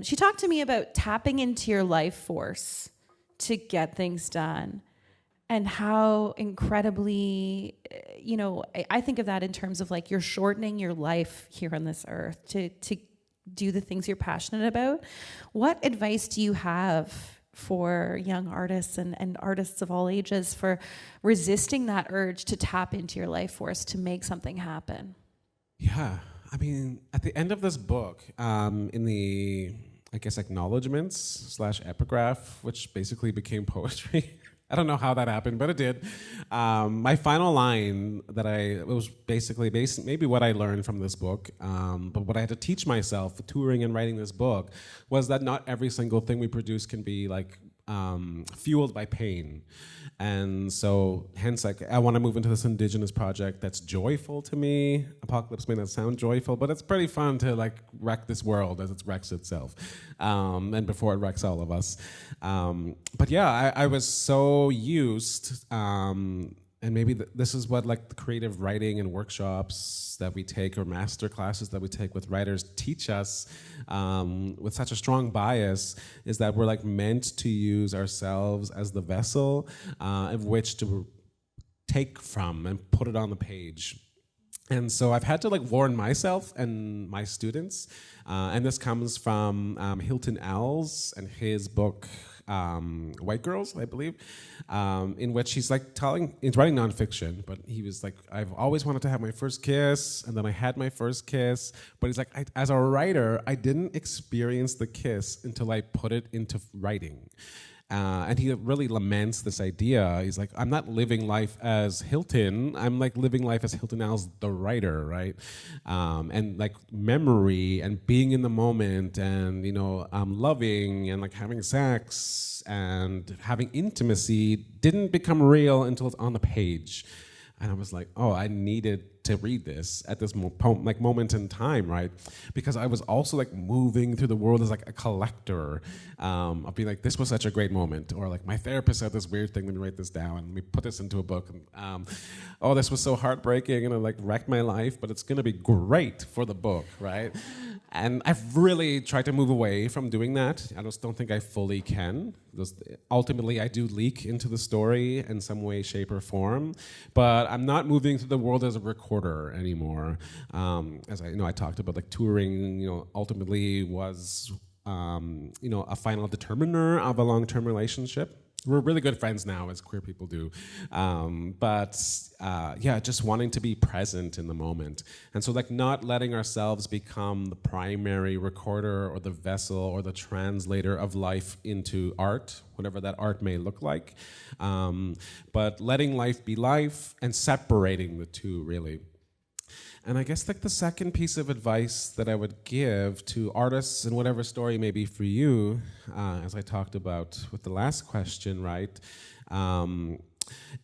she talked to me about tapping into your life force to get things done, and how incredibly, I think of that in terms of like you're shortening your life here on this earth to do the things you're passionate about. What advice do you have for young artists and artists of all ages for resisting that urge to tap into your life force to make something happen? Yeah, I mean, at the end of this book, in the, I guess, acknowledgements / epigraph, which basically became poetry. I don't know how that happened, but it did. My final line it was basically maybe what I learned from this book, but what I had to teach myself touring and writing this book was that not every single thing we produce can be like fueled by pain. And so hence I want to move into this Indigenous project that's joyful to me. Apocalypse may not sound joyful, but it's pretty fun to like wreck this world as it wrecks itself, and before it wrecks all of us. But yeah, I was so used, and maybe this is what like the creative writing and workshops that we take or master classes that we take with writers teach us, with such a strong bias, is that we're like meant to use ourselves as the vessel of which to take from and put it on the page. And so I've had to like warn myself and my students, and this comes from Hilton Als and his book, White Girls, I believe, in which he's like he's writing nonfiction, but he was like, I've always wanted to have my first kiss, and then I had my first kiss, but he's like, as a writer, I didn't experience the kiss until I put it into writing. And he really laments this idea. He's like, I'm not living life as Hilton. I'm like living life as Hilton Als, the writer, right? And like memory and being in the moment and, loving and like having sex and having intimacy didn't become real until it's on the page. And I was like, oh, I needed to read this at this moment in time, right? Because I was also like moving through the world as like a collector. I'll be like, this was such a great moment. Or like, my therapist said this weird thing, let me write this down. Let me put this into a book. And, oh, this was so heartbreaking and it like wrecked my life, but it's gonna be great for the book, right? And I've really tried to move away from doing that. I just don't think I fully can. Ultimately, I do leak into the story in some way, shape, or form, but I'm not moving through the world as a recorder anymore. As I talked about, like touring, ultimately was, a final determiner of a long-term relationship. We're really good friends now, as queer people do. Just wanting to be present in the moment. And so like not letting ourselves become the primary recorder or the vessel or the translator of life into art, whatever that art may look like. But letting life be life and separating the two, really. And I guess like the second piece of advice that I would give to artists and whatever story may be for you, as I talked about with the last question, right,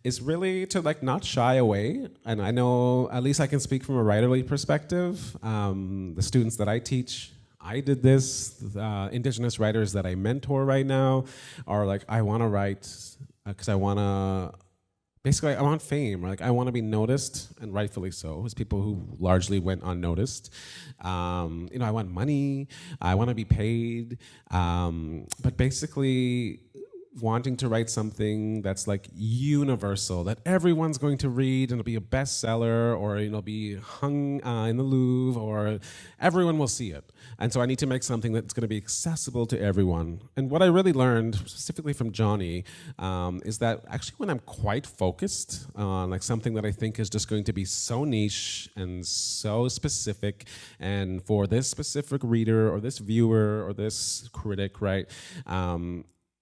is really to like not shy away. And I know, at least I can speak from a writerly perspective. The students that I teach, I did this. The Indigenous writers that I mentor right now are like, I want to write because I want to. Basically, I want fame. Like, I want to be noticed, and rightfully so, as people who largely went unnoticed. I want money. I want to be paid. But basically, wanting to write something that's like universal, that everyone's going to read and it'll be a bestseller, or it'll be hung in the Louvre, or everyone will see it. And so I need to make something that's going to be accessible to everyone. And what I really learned, specifically from Johnny, is that actually when I'm quite focused on like something that I think is just going to be so niche and so specific, and for this specific reader or this viewer or this critic, right?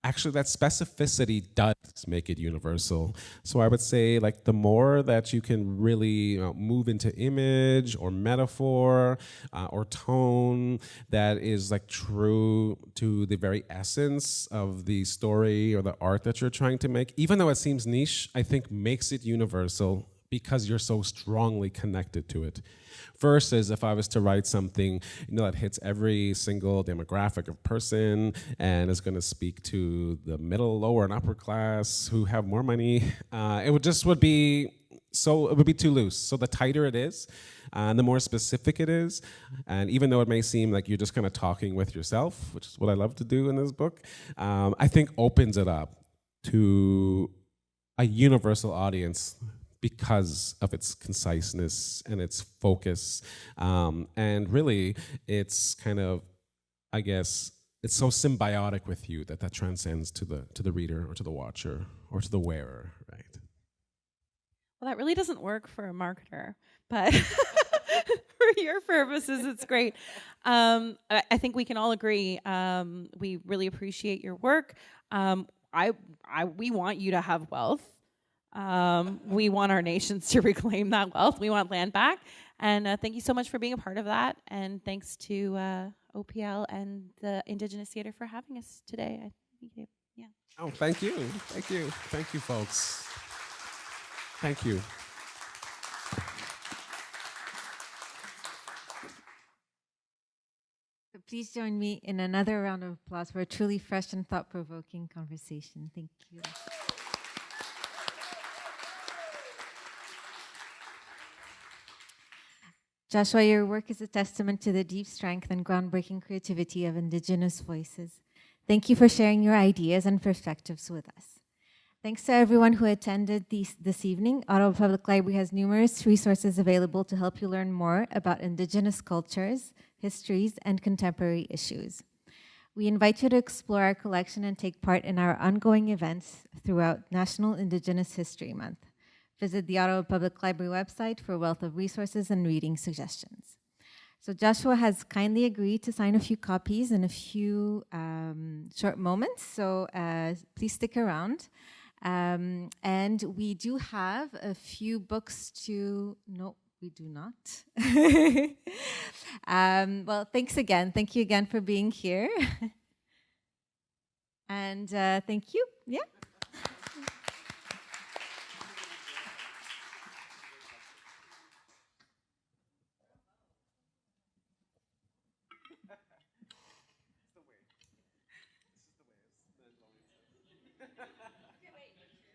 Actually, that specificity does make it universal. So I would say, like, the more that you can really move into image or metaphor or tone that is like true to the very essence of the story or the art that you're trying to make, even though it seems niche, I think makes it universal because you're so strongly connected to it. Versus if I was to write something, that hits every single demographic of person and is going to speak to the middle, lower, and upper class who have more money, it would be too loose. So the tighter it is, and the more specific it is, and even though it may seem like you're just kind of talking with yourself, which is what I love to do in this book, I think opens it up to a universal audience because of its conciseness and its focus. And really, it's kind of, I guess, it's so symbiotic with you that transcends to the reader or to the watcher or to the wearer, right? Well, that really doesn't work for a marketer, but for your purposes, it's great. I think we can all agree. We really appreciate your work. We want you to have wealth. We want our nations to reclaim that wealth. We want land back. And thank you so much for being a part of that. And thanks to OPL and the Indigenous Theatre for having us today. Yeah. Oh, thank you. Thank you. Thank you, folks. Thank you. Please join me in another round of applause for a truly fresh and thought-provoking conversation. Thank you. Joshua, your work is a testament to the deep strength and groundbreaking creativity of Indigenous voices. Thank you for sharing your ideas and perspectives with us. Thanks to everyone who attended this evening. Ottawa Public Library has numerous resources available to help you learn more about Indigenous cultures, histories, and contemporary issues. We invite you to explore our collection and take part in our ongoing events throughout National Indigenous History Month. Visit the Ottawa Public Library website for a wealth of resources and reading suggestions. So Joshua has kindly agreed to sign a few copies in a few short moments, so please stick around. And we do have a few books to... No, we do not. Well, thanks again. Thank you again for being here. And thank you. Yeah. This is the way.